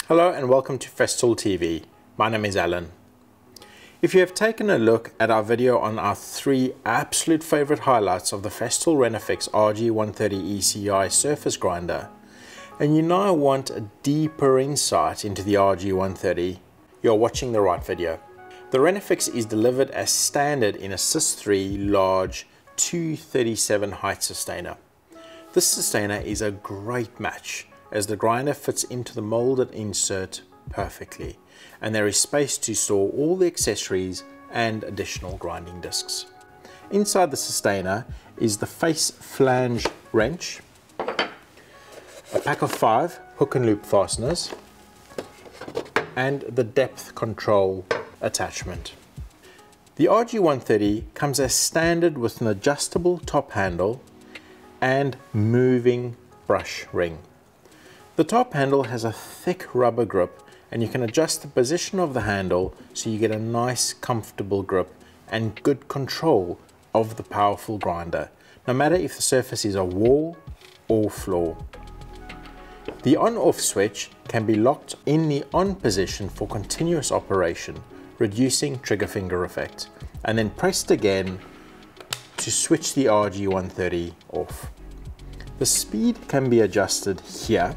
Hello and welcome to Festool TV. My name is Alan. If you have taken a look at our video on our 3 absolute favorite highlights of the Festool RENOFIX RG 130 ECI surface grinder, and you now want a deeper insight into the RG 130, you're watching the right video. The RENOFIX is delivered as standard in a SIS3 large 237 height sustainer. This sustainer is a great match as the grinder fits into the molded insert perfectly, and there is space to store all the accessories and additional grinding discs. Inside the sustainer is the face flange wrench, a pack of 5 hook and loop fasteners, and the depth control attachment. The RG 130 comes as standard with an adjustable top handle and moving brush ring. The top handle has a thick rubber grip, and you can adjust the position of the handle so you get a nice comfortable grip and good control of the powerful grinder, no matter if the surface is a wall or floor. The on-off switch can be locked in the on position for continuous operation, reducing trigger finger effect, and then pressed again to switch the RG 130 off. The speed can be adjusted here,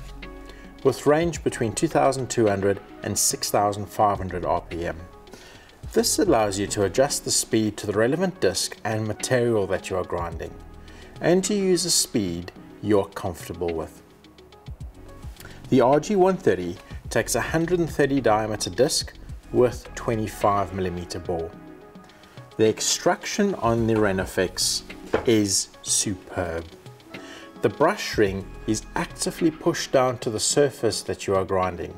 with range between 2,200 and 6,500 RPM. This allows you to adjust the speed to the relevant disc and material that you are grinding, and to use a speed you're comfortable with. The RG 130 takes a 130 diameter disc with 25mm bore. The extraction on the RENOFIX is superb. The brush ring is actively pushed down to the surface that you are grinding.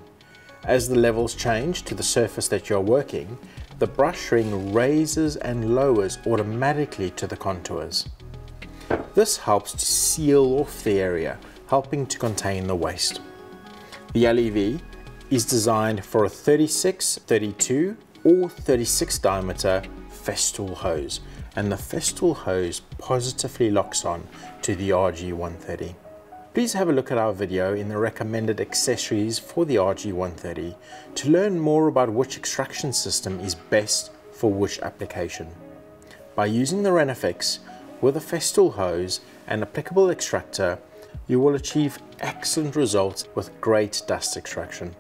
As the levels change to the surface that you are working, the brush ring raises and lowers automatically to the contours. This helps to seal off the area, helping to contain the waste. The LEV is designed for a 36, 32 or 36 diameter Festool hose, and the Festool hose positively locks on to the RG 130. Please have a look at our video in the recommended accessories for the RG 130 to learn more about which extraction system is best for which application. By using the RENOFIX with a Festool hose and applicable extractor, you will achieve excellent results with great dust extraction.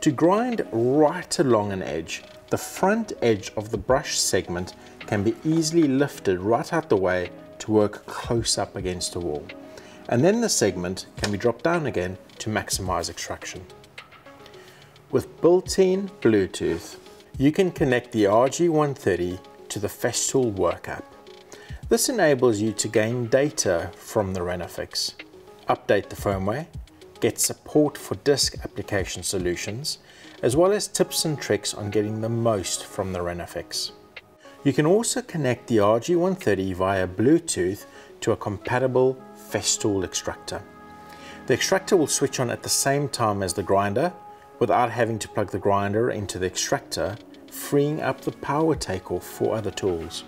To grind right along an edge, the front edge of the brush segment can be easily lifted right out the way to work close up against a wall, and then the segment can be dropped down again to maximize extraction. With built-in Bluetooth, you can connect the RG 130 to the Festool work app. This enables you to gain data from the RENOFIX, update the firmware, get support for disk application solutions, as well as tips and tricks on getting the most from the RENOFIX. You can also connect the RG 130 via Bluetooth to a compatible Festool extractor. The extractor will switch on at the same time as the grinder without having to plug the grinder into the extractor, freeing up the power takeoff for other tools.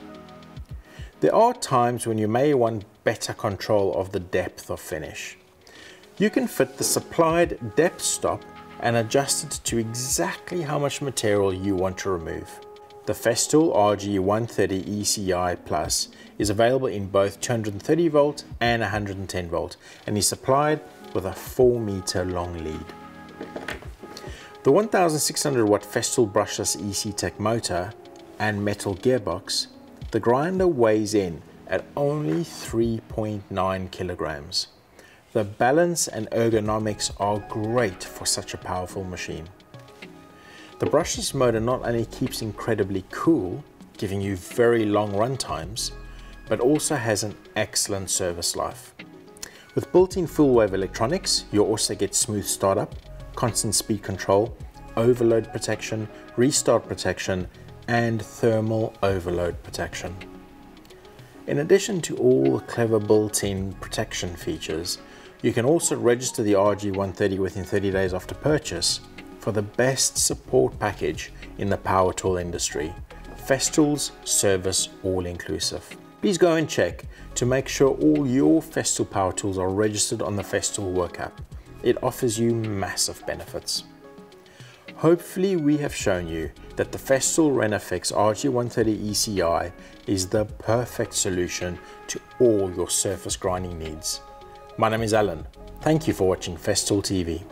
There are times when you may want better control of the depth of finish. You can fit the supplied depth stop and adjust it to exactly how much material you want to remove. The Festool RG 130 ECI Plus is available in both 230 volt and 110 volt and is supplied with a 4 meter long lead. The 1600 watt Festool brushless EC-TEC motor and metal gearbox, the grinder weighs in at only 3.9 kilograms. The balance and ergonomics are great for such a powerful machine. The brushless motor not only keeps incredibly cool, giving you very long run times, but also has an excellent service life. With built-in full wave electronics, you'll also get smooth startup, constant speed control, overload protection, restart protection, and thermal overload protection. In addition to all the clever built-in protection features, you can also register the RG 130 within 30 days after purchase for the best support package in the power tool industry, Festool's service all-inclusive. Please go and check to make sure all your Festool power tools are registered on the Festool work app. it offers you massive benefits. Hopefully we have shown you that the Festool RENOFIX RG130 ECI is the perfect solution to all your surface grinding needs. My name is Alan. Thank you for watching Festool TV.